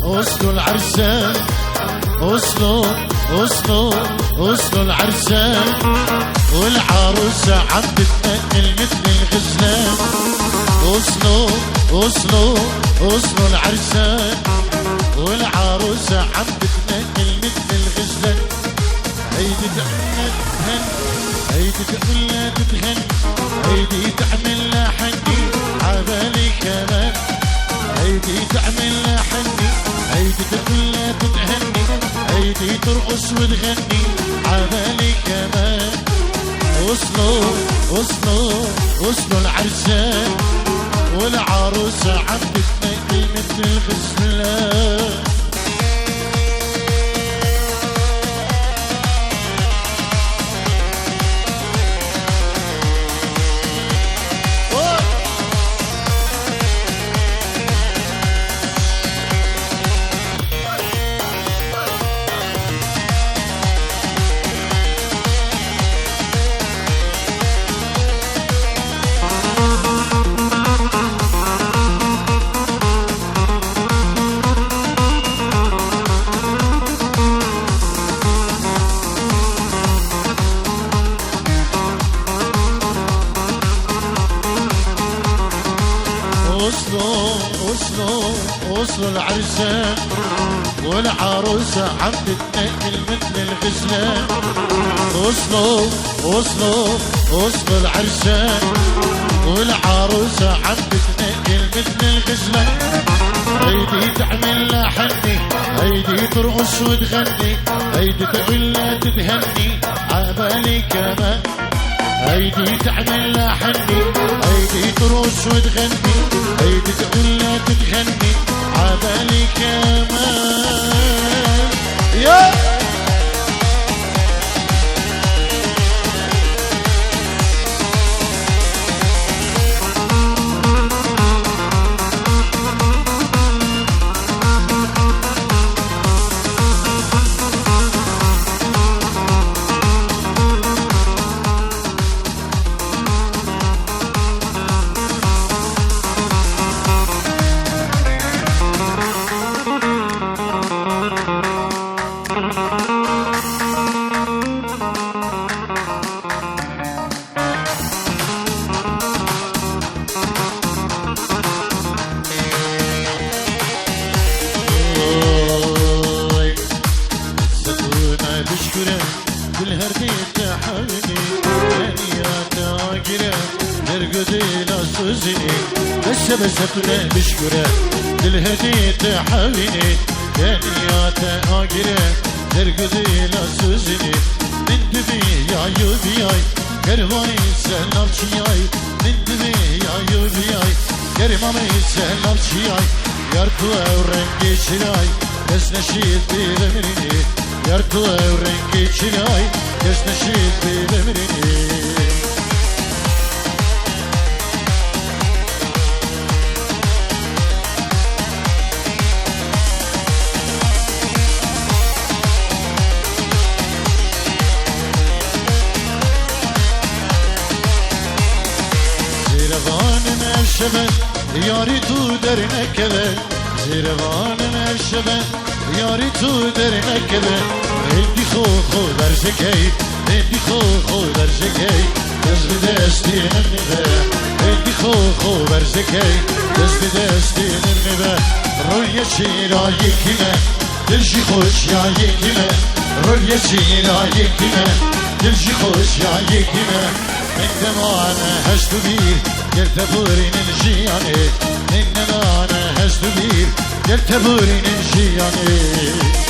وصلوا العرسان، وصلوا العرسان، والعروسة عم تتنقل مثل الغزلان. وصلوا العرسان، والعروسة عم تتنقل مثل الغزلان. هيدي تغنى تتهن، هيدي تقولها تتهن، هيدي تعمل لها حني عبالي كمان، هيدي تعمل لها حني، هيدي تقولها تتهني، هيدي ترقص وتغني عبالي كمان. وصلوا العرسان، والعروسة عم تتنقل مثل الغزلان. وصلوا العرسان، والعروسة عم تتنقل مثل الغزلان. وصلوا العرسان، والعروسة عم تتنقل مثل الغزلان. هيدي هيدي تعمل لحني هيدي ترقص وتغني هيدي تقول تتهني عبالي كمان هيدي تعمل لحني هيدي ترقص وتغني هيدي تقول تتغني عبالي كمان يا بسبنا بشكره للهدي تحاويني دنياته آگره درگدی لسوزني من دبي يا يوبياي كرماني سلام چياي من دبي يا يوبياي كرماني سلام چياي يارتو رنگي چراي دست نشید بمريني يارتو رنگي چراي دست نشید بمريني شبه یاری تو در نکبه زیروان شبه یاری تو در نکبه هندی خو در زکی هندی خو در زکی دست به دستی نمیده هندی خو در زکی دست به دستی نمیده روی چیرا یکیمه دلشی خوش یا یکیمه روی چیرا یکیمه دلشی خوش یا یکیمه من دمانه هشت و بیر قلت بورين الجياني إنما أنا هزت بير قلت بورين الجياني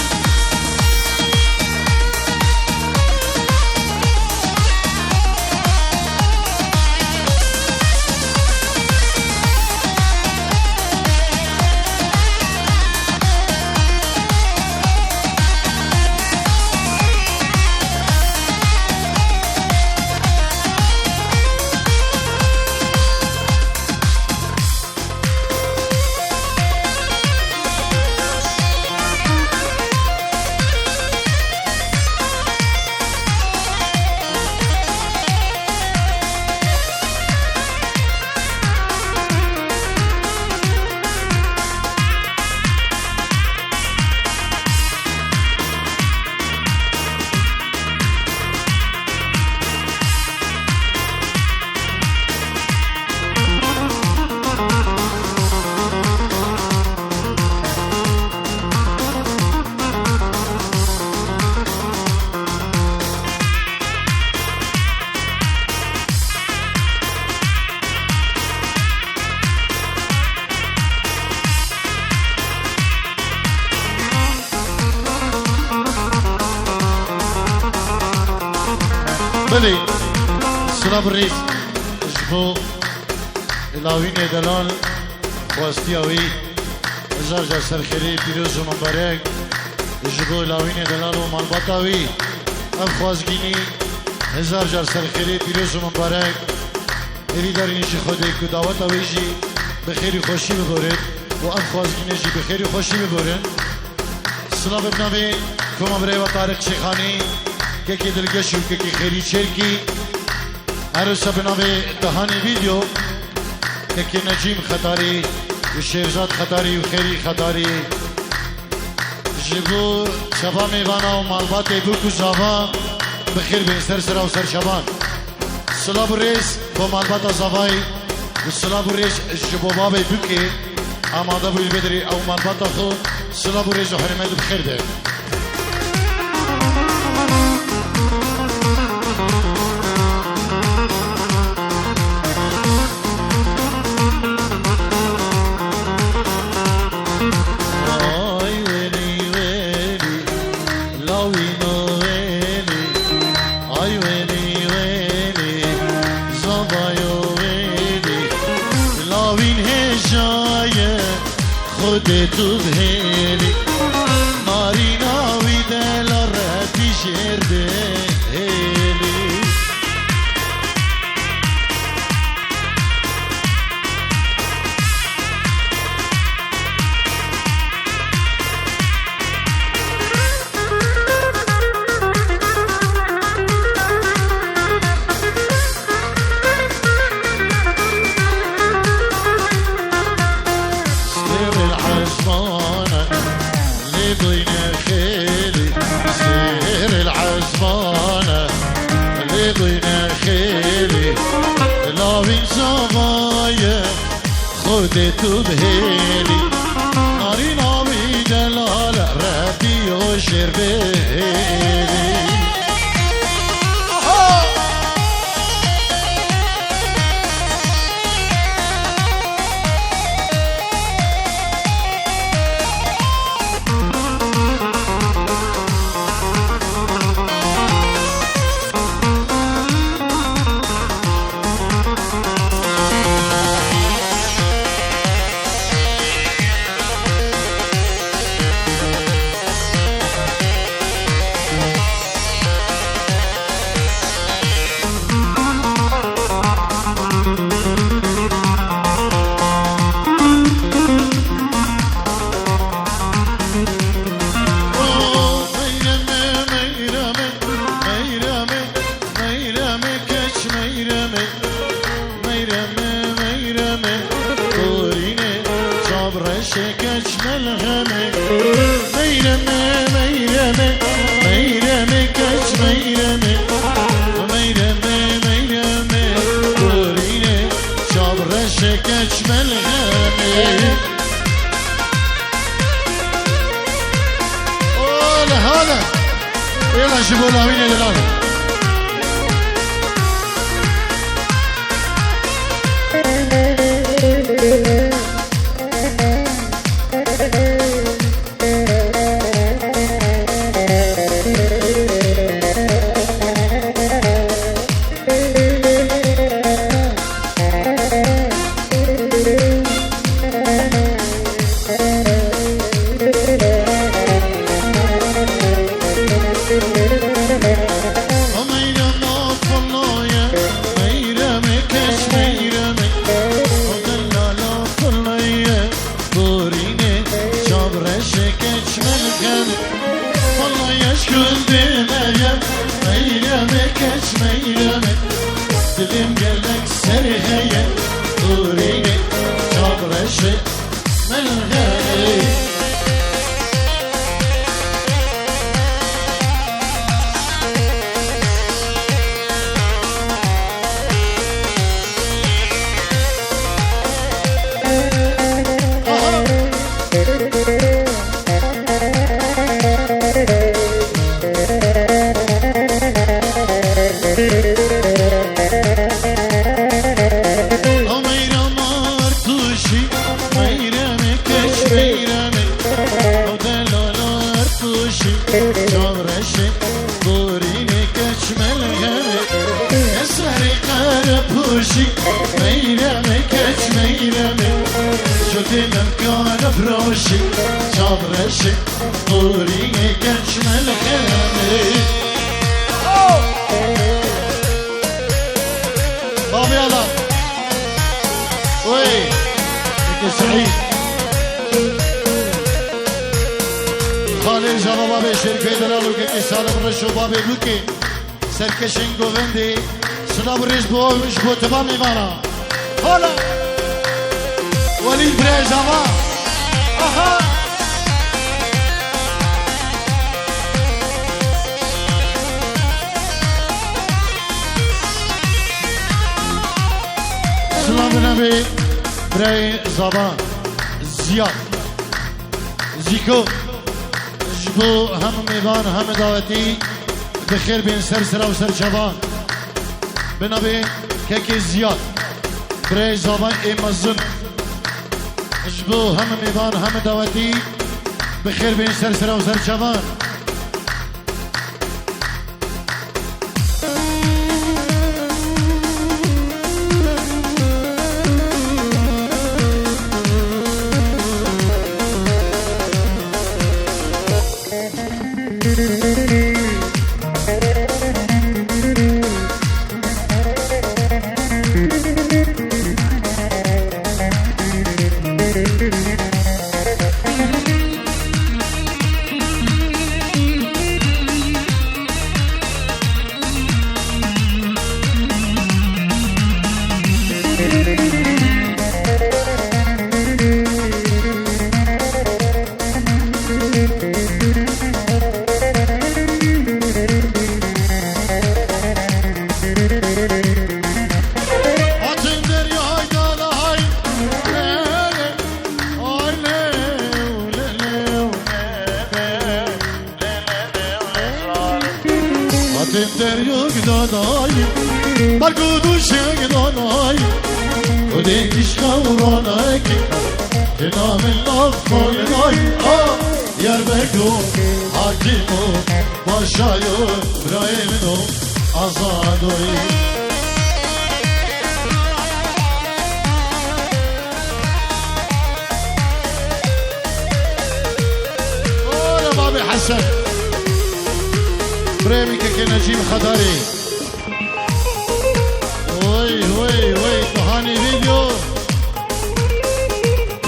بلي سلام الريس جبو اللاوين دلال واستياوي هزار جار سرخيري بيروز ومبارك جبو اللاوين دلال ومالبطاوي افخوازگيني هزار جار سرخيري بيروز ومبارك اري دارين جي خودي كداوتا ويجي بخير خوشي ببورد وافخوازگيني جي بخير خوشي ببورن سلام بنامي كوما بري وطارق شيخاني که دلگشو که خیلی چرکی عروسا به نام دهانی ویدیو که نجیم خطاری و شیرزاد خطاری و خیری خطاری جبو شبا میوانا و مالبات بوکو زاوا بخیر بین سر و سر شبان سلاب ریس با مالبات زاوای و سلاب ریس جبو بابی بوکی آماده بوی بدری او مالبات خود سلاب ریس و حرمت بخیر ده خودتو بهلی ناری ناوی دل رفی شرده هلی خودتو بهلی ناری ناوی دلال ردی و شیر بهلی يلا جيبوا لاوين دلال دلم قالك سرهية دوريني شبرشة ملغاي دلم كان فروشي شبرشي طوري كشمل خيامي بابي يلا وي انت سعيد خالي جابا بابي شركة دلالو كي سالم رشو بابي بلوكي سركشن گووندي سنا بريش بو مش بو تمامي وانا هلا وليد بريش زمان اها سلام نبي بري زبان زياد زيكو جبو هم ميوان هم دعوتي بخير بين سرسرة وسر جوان بنبي كيكي زياد بري زبان امازون جبو هم ميوان هم دعوتي بخير بين سرسرة وسر جوان تندر يقداناي برقودوش يقداناي وديكش خوراناك تنام الأفضل يربكو حاكمو باشايو برايمنو azadoi يا بابي حسن بريمك كنجيب خضري وي تهاني فيديو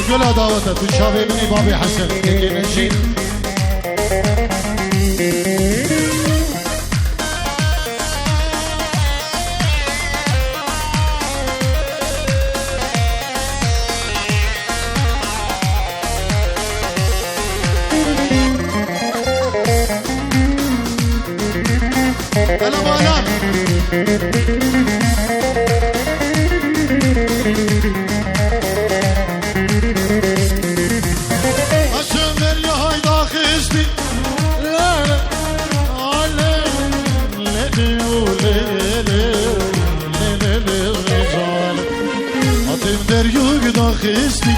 يقول دعوته تشافي ابني بابي حسن كنجيب أنا بانام أشمر يا هاي داخستي لا لا أتمدر يوك داخستي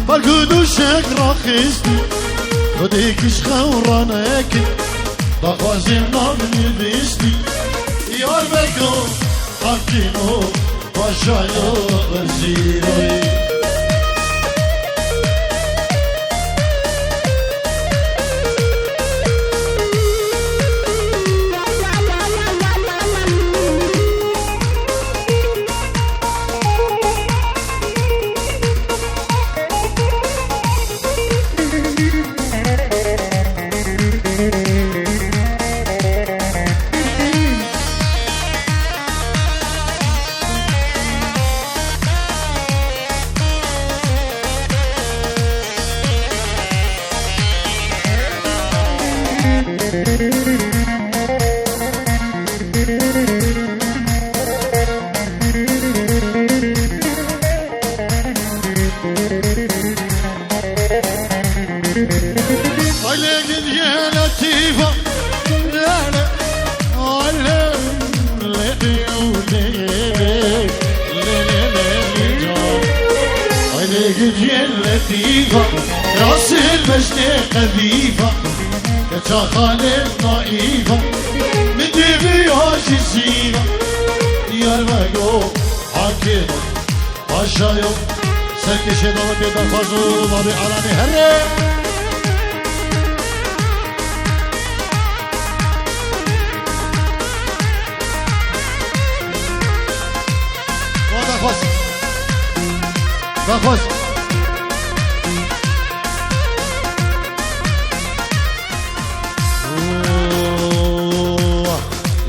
بالقدوشك راخستي وديكش خورانك بخوازم نامنی بیستی یار بگو حکیمو باشایو برزیروی لطيفة راس المجد قذيفة كتخالف نائفة من دبياش الزينة يرمقو حاكم باشايو سركش دو بيضا فازو بابي علاني هرّي وادا خواس خواس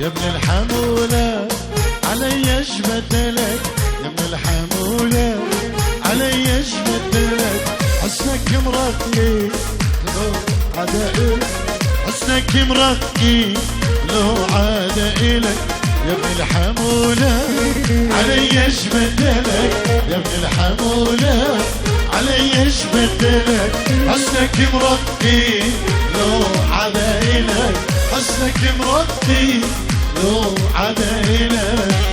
يا ابن الحمولة علي اشبدلك يا ابن الحمولة علي اشبدلك حسنك مرقي لو عدائلك حسنك مرقي لو عدائلك يا ابن الحمولة علي اشبدلك يا ابن الحمولة علي اشبدلك حسنك مرقي لو عدائلك حسنك مرقي لو عدائلك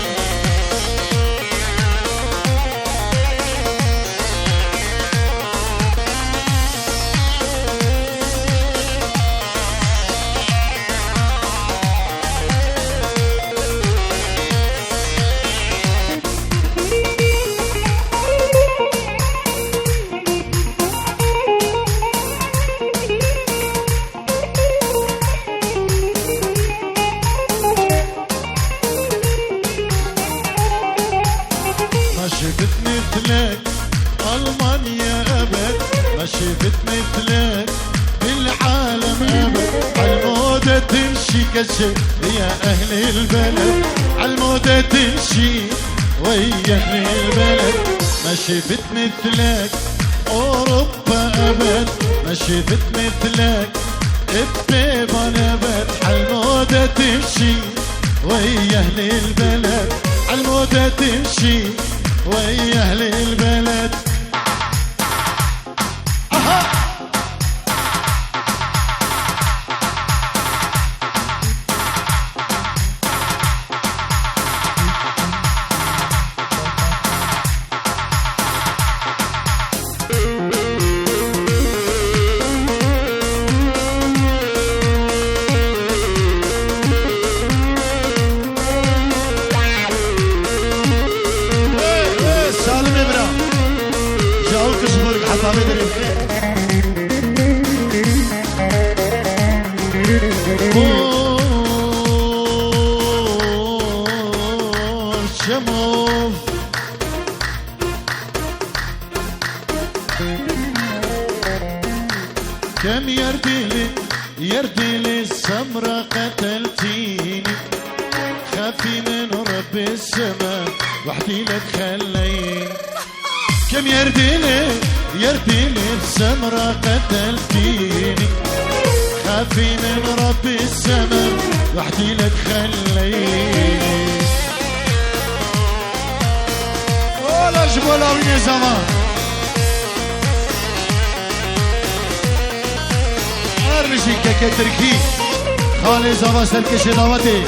شفت مثلك ألمانيا أبد ما شفت مثلك بالعالم أبد عالمودة تمشي كشف يا أهل البلد عالمودة تمشي ويا أهل البلد ما شفت مثلك أوروبا أبد ما شفت مثلك الطيبان أبد عالمودة تمشي ويا أهل البلد عالمودة تمشي ويا أهل البلد شموف كم يردلي السمرة قتلتيني خافي من رب السماء وحدي لك خليني كم يردلي السمرة قتلتيني خافي من رب السماء وحدي لك خليني ولا جبولا وين زمان ارمشي كتركي خالي زمان سلكش دعوتي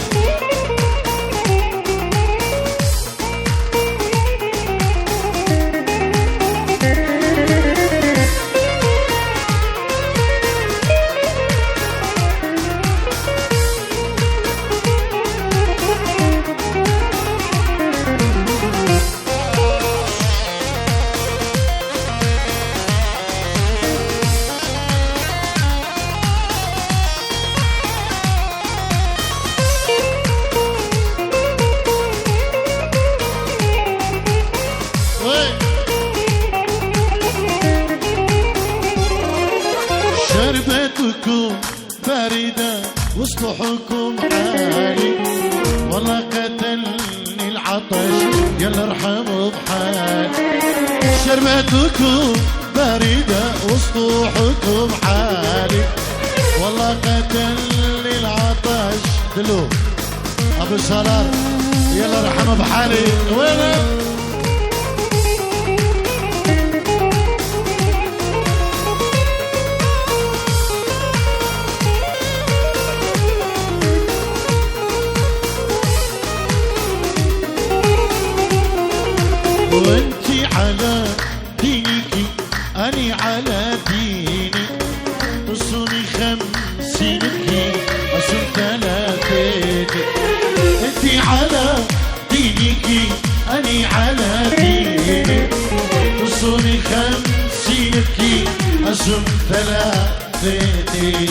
شربتكم باردة وسطحكم عالي والله قتلني العطش يلا ارحموا بحالي شربتكم باردة وسطحكم عالي والله قتلني العطش دلو ابو سلار يلا ارحموا بحالي وين وانتي على دينك اني على ديني تصوني 50 اصوم 30 انتي على دينك اني على ديني تصوني 50 اصوم 30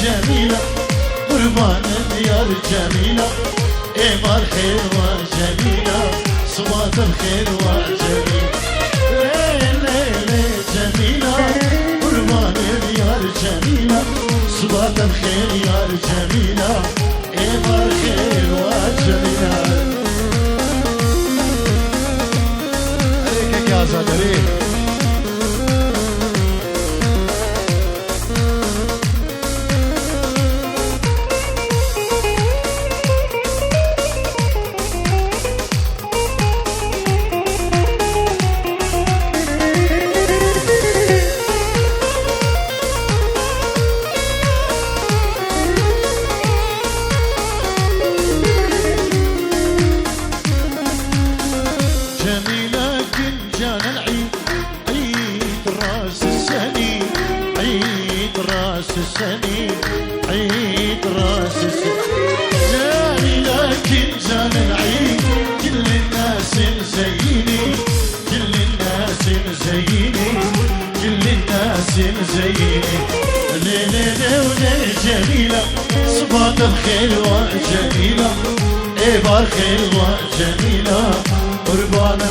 جميلة قربان ديار جميلة إمار حلوة جميلة صبات بخير وجميلة ليلة جميلة قربان ديار جميلة صبات بخير يا جميلة إمار خير وجميلة عليك يا زادري عيد راس جاني لكن جان العيد كل الناس مزيني كل الناس مزيني كل الناس مزيني ليلة وليلة جميلة صباط بخير وجميلة إبار خير وجميلة قربانة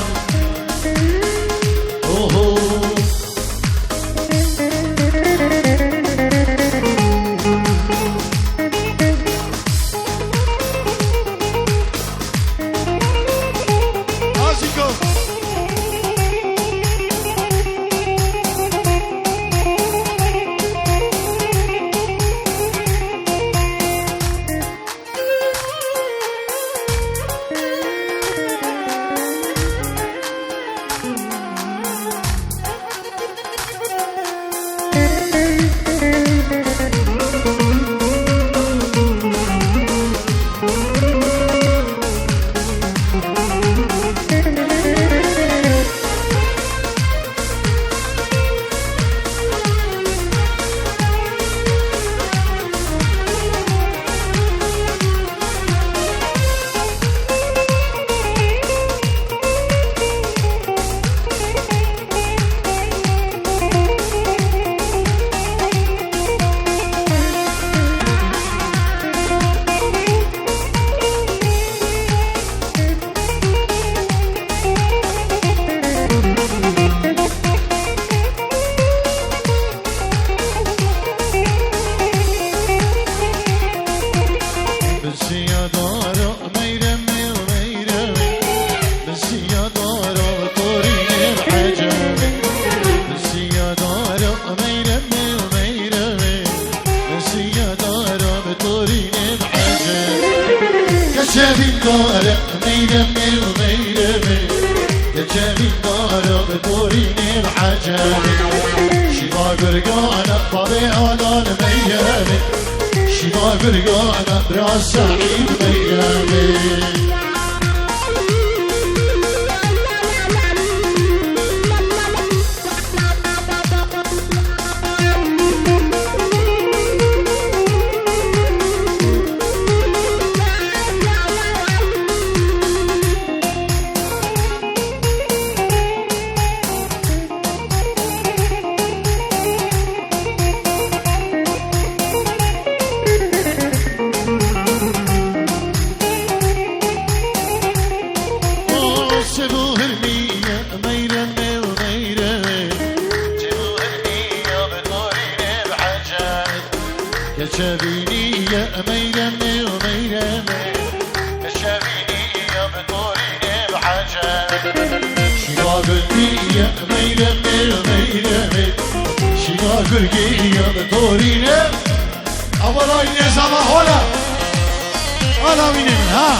كشافي دارو بطوريني بحجابي شبا قرقانا بابي آلان ميامي شبا قرقانا براس سعيد ميامي كشافيني يا ميرمي وميرمي كشافيني يا بطوريني بحاجة شما قلتي يا ميرمي وميرمي شما قلتي يا بطوريني أولا نظام هولا أنا مين من ها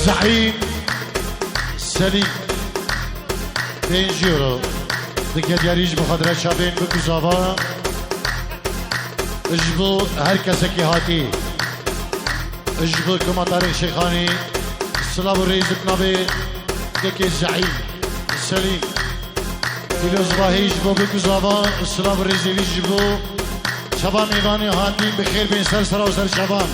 زعيم سلیم 5 یورو دیگه دیاریش بخاطر شبین بکوزاوا اجبو هر کسی که هاتی اجبو کما طارق شیخانی سلام و رئیس بنابه دیگه زعیم سلیم دیلوز باهی اجبو بکوزاوا سلام و رئیس اجبو شبان میوانی هاتی بخیر بین سر سر و سر شبان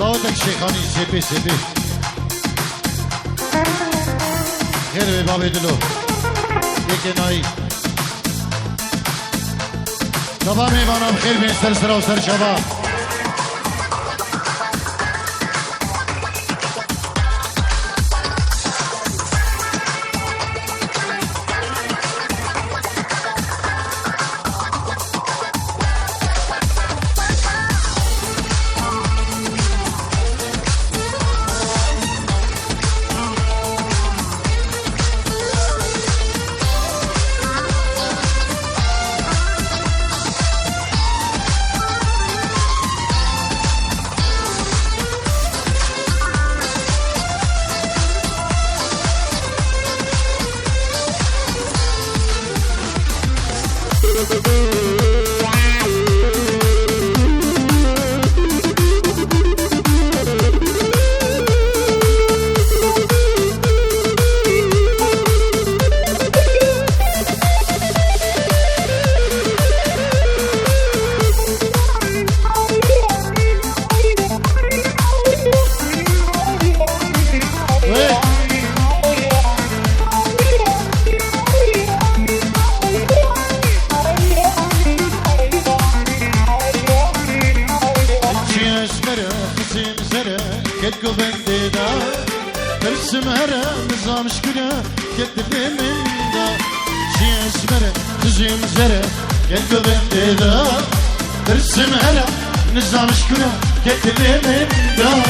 داودک شیخانی سپی خیر به بابی دلو یک نایی دبا میوانم خیر بین سر سر و سر شبا كتكو بنديدا ترسم هرا نظام شكنا كتب من دا شي اسمرا تزيم زرا كتكو بنديدا ترسم هرا نظام شكنا كتب من دا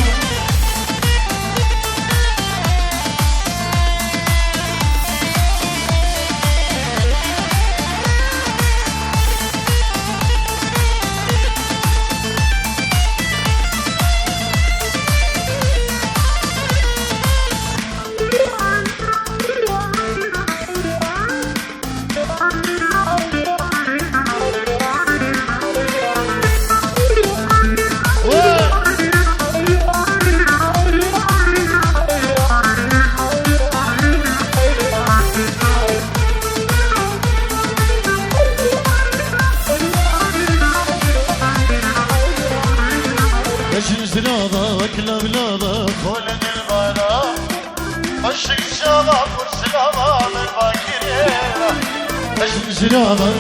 بجن زرابة وكلا بلابة خولن البالا عشق شابة فرسلابة من باكرينا بجن زرابة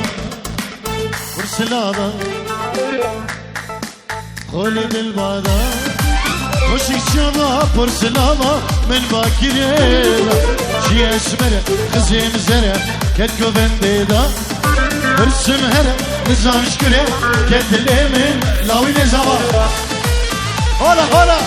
فرسلابة خولن البالا عشق شابة فرسلابة من باكرينا شي اسمر خزيم زرع كتكو بنديدا برسم هلا نظام شكله كتلي من لاوي نظام هلا هلا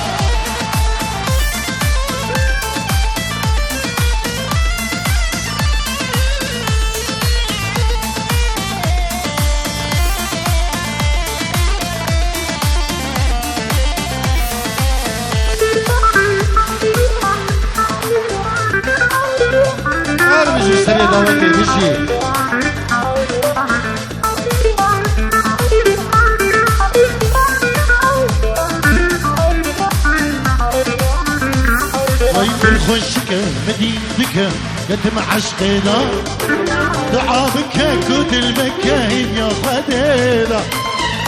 ارمجي سري داوتي بشي خشك مدينتك قدم عشقنا دعابك كوت المكة يا خدينا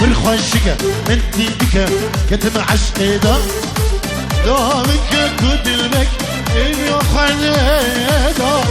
بالخشك مدينتك قدم عشقنا دعابك كوت المكة يا خدينا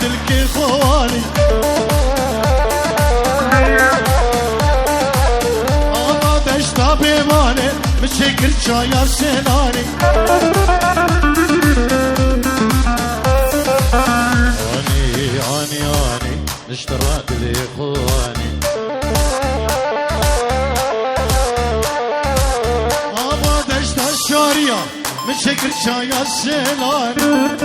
الكيخواني أنا دشتا بيماني مشكل شاير سناني أني اشترات الإخواني أنا دشتا الشارية مشكل شاير سناني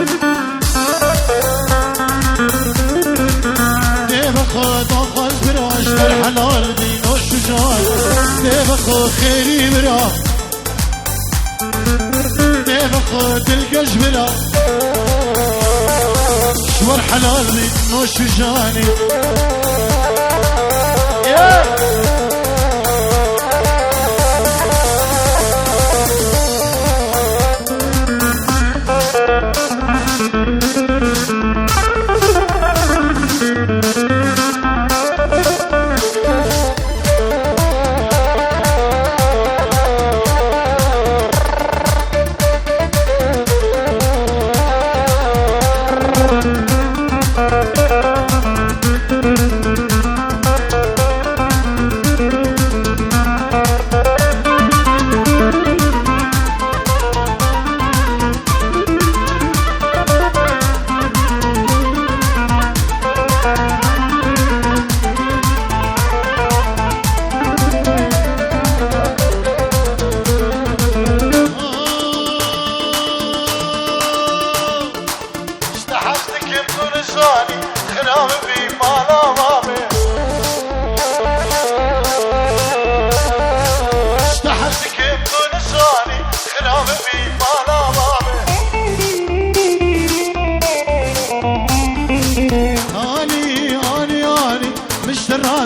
خود آخاز براش در حلال دین و شجاع ده خود خیری برا ده خود دلگش برا شور حلال دین و شجاعنی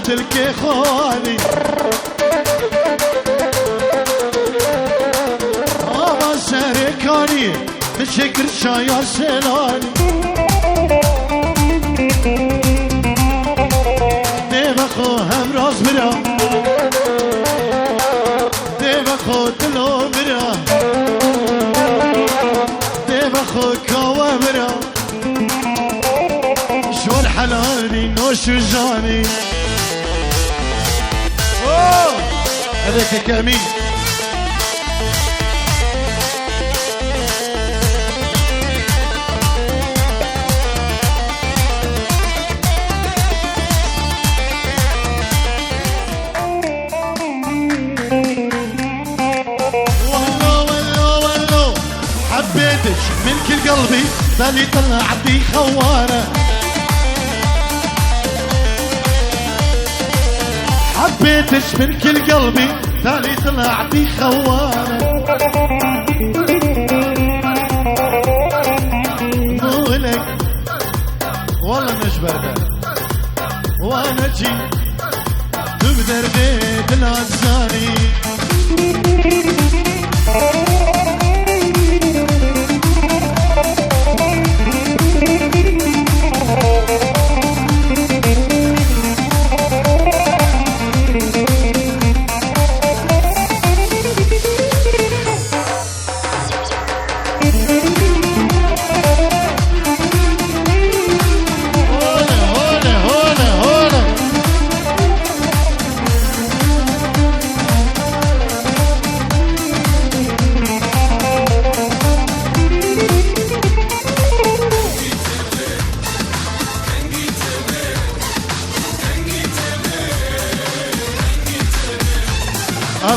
الكيخواني أما سركاني بشكل شاير سناني ديبخو هم راس برا ديبخو دلو برا ديبخو كوا برا شو الحلالي نوش جاني هذاك كامل والله حبيتك من كل قلبي بالي طلعتي خوانه حبيتش من كل قلبي تالي طلعتي خوانة مولك والله مش بردان وانا جي تقدر بيت العزاني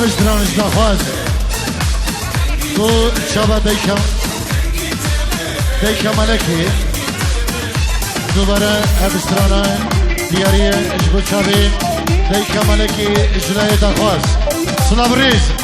آبش درانش دخواز تو شبا دیکم ملکی دوباره آبش درانه دیاری اجبو چابی دیکم ملکی اجرای دخواز سلام ریز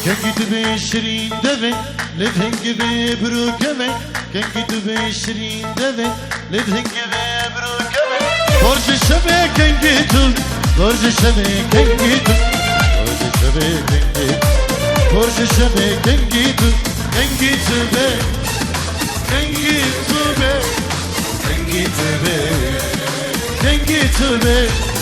كنكي تبشرين دفن لدهنك ببروكبه كنكي تبشرين دفن لدهنك ببروكبه برج الشبه كنكي تل برج الشبه كنكي تل برج الشبه كنكي برج الشبه كنكي تل كنكي تبه كنكي تبه كنكي تبه كنكي تبه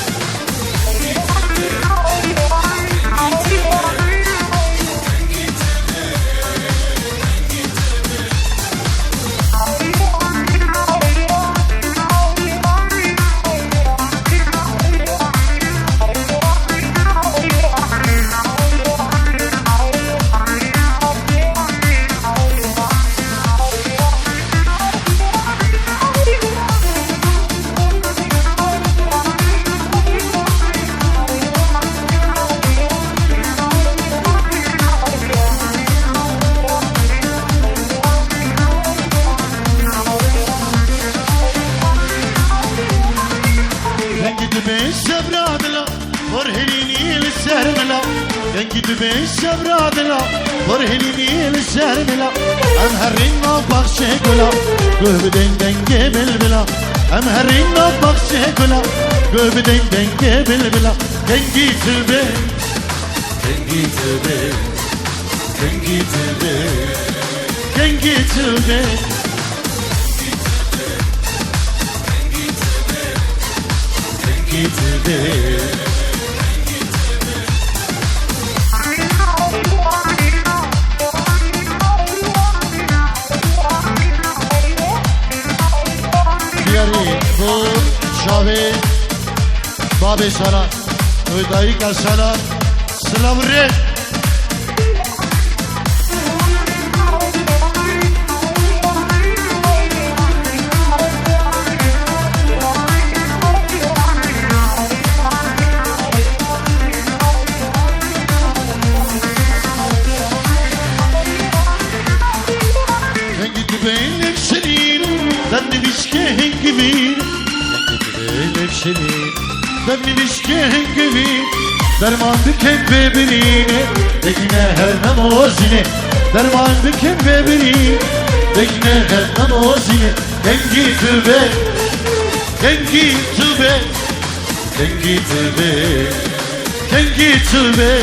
الشبرادلا برهنيني للشرملا ام هرينا بخشي كلا قوه بدين دنگي بالبلا ام هرينا بخشي كلا قوه بدين دنگي بالبلا دنگي تبي دنگي تبي دنگي تبي دنگي تبي دنگي تبي bu şavi babi sana ödayı kasana slavre benim senin ben de vişken gibi benim senin ben de vişken gibi derman diken bebeğine dekine her namazine derman diken bebeğine dekine her namazine dengi tübe dengi tübe dengi tübe dengi tübe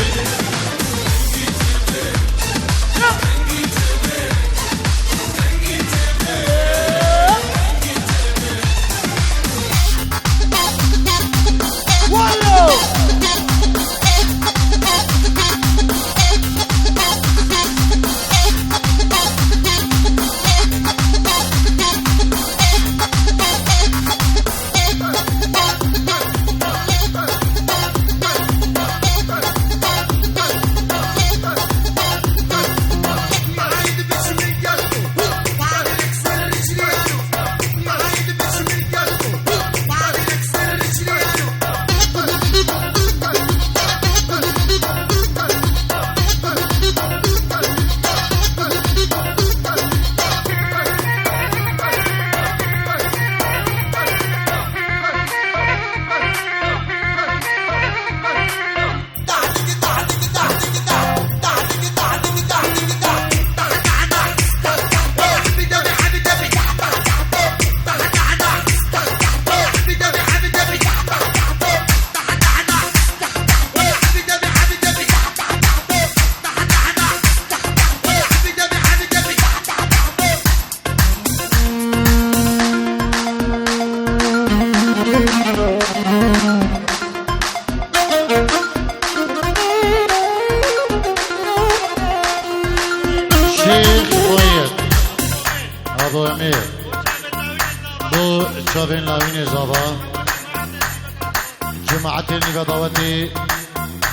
جماعتي النقضاوتي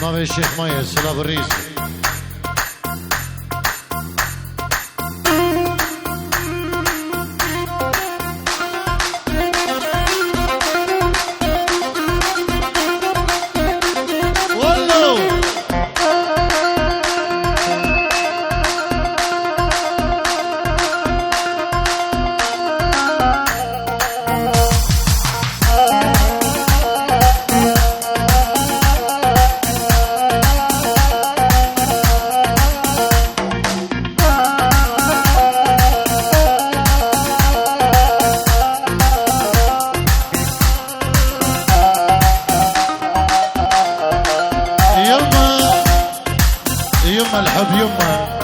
نوي الشيخ مايا سلاب الريس يما الحب يما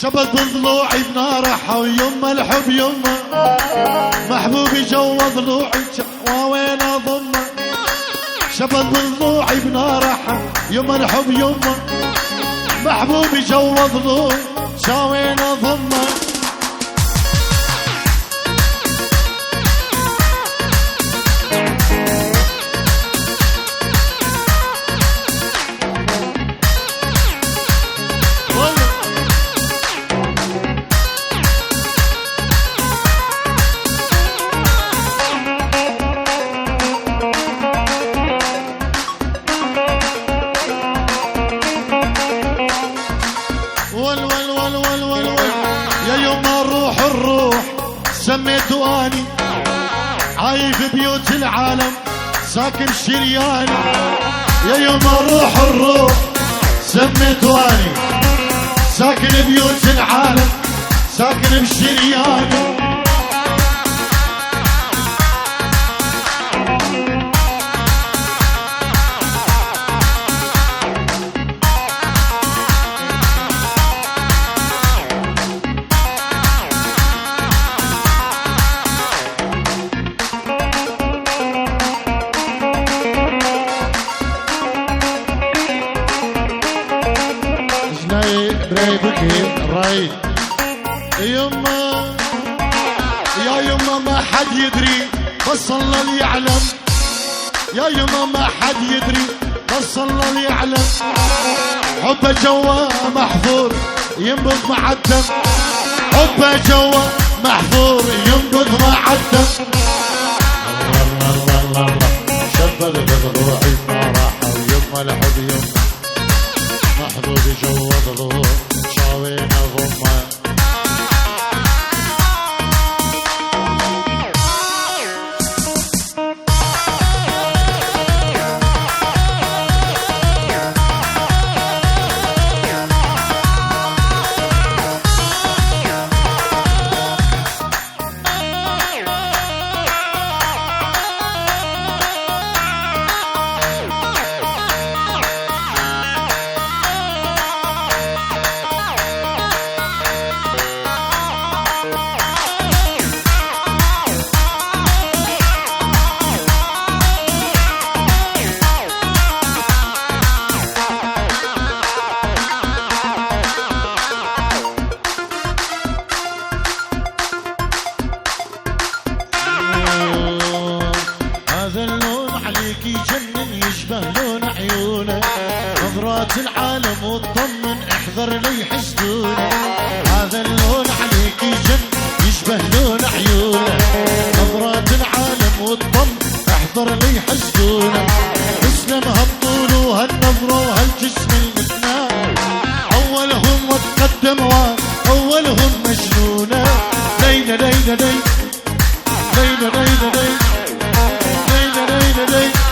شبت بضلوعي بنارحة ويما الحب يما محبوبي جوا ضلوعي وين اضمه شبت بضلوعي بنارحة يما الحب يما محبوبي جوا ضلوعي وين اضمه يا يما الروح الروح سميته اني عايف بيوت العالم ساكن شرياني يا يما الروح الروح سميته اني ساكن بيوت العالم ساكن بشرياني براي بكي راي يما يا يما ما حد يدري بس الله اللي يعلم يا يما ما حد يدري بس الله اللي يعلم حبه جوا محظور ينبض مع الدم حبه جوا محظور ينبض مع الدم الله الله الله الله شبل بضلوعي ما راحه ويما الحب يما محبوبي جوا ضلوع شاوين غمه وتطمن احذر لي يحسدونه، هذا اللون عليك يجن يشبه لون عيونه، نظرات العالم وتطمن احذر لي يحسدونه، اسلم هالطول وهالنظرة وهالجسم المتنان، اولهم وتقدم اولهم مجنونه، ليلى ليلى ليلى ليلى ليلى ليلى ليلى ليلى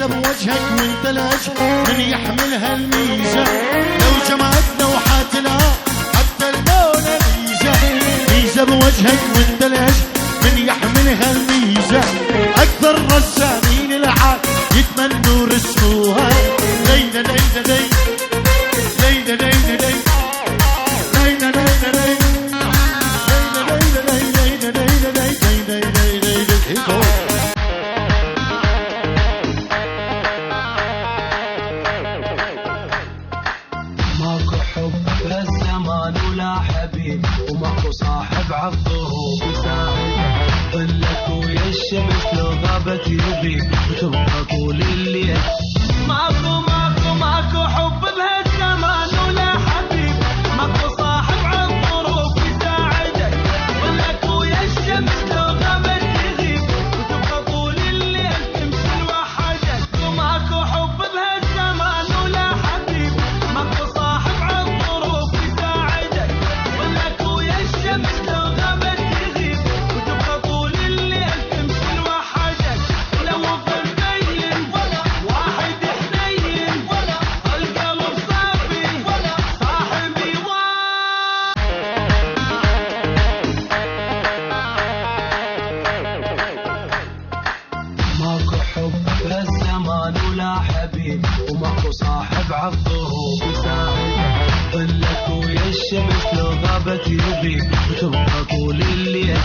بوجهك وانت الاشهر من يحملها الميزة، لو جمعت لوحات الارض حتى الموناليزا، ميزة بوجهك وانت الاشهر من يحملها الميزة، اكثر رسامين العالم يتمنوا رسموها، ليلى ليلى ليلى ليلى ليلى ليلى ليلى ليلى وماكو صاحب عالظروف يساعدك، ظلك ويا الشمس لو غابت يبيك وتبقى طول الليل، ماكو حب بهالزمان ولا حبيب، ماكو صاحب عالظروف يساعدك، ظلك ويا الشمس لو غابت يغيب وتبقى طول الليل تمشي لوحدك، وماكو حب بهالزمان ولا حبيب، ماكو صاحب عالظروف يساعدك، ظلك ويا الشمس لو غابت يغيب وتبقى طول الليل تمشي لوحدك، ولو بالليل واحد حنين القلب صافي صاحبي ماكو حب بهالزمان ولا حبيب، وماكو صاحب عالظروف يساعدك، ظلك ويا الشمس لو غابت يبيك وتبقى طول الليل،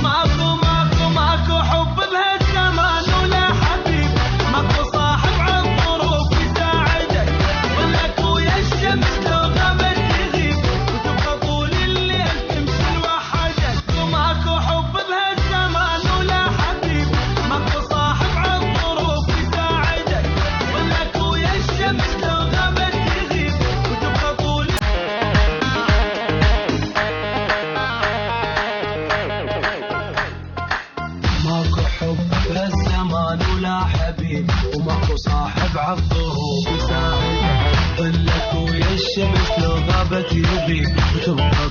ماكو حب بهالزمان ولا حبيب، ماكو صاحب عالظروف يساعدك، ظلك ويا الشمس لو غابت يغيب وتبقى طول الليل تمشي لوحدك، وماكو حب بهالزمان ولا حبيب، ماكو صاحب عالظروف يساعدك، ظلك ويا الشمس لو غابت يغيب وتبقى طول ماكو حب بهالزمان ولا حبيب، وماكو صاحب عالظروف يساعدك، ظلك ويا الشمس لو غابت يبيك وتبقى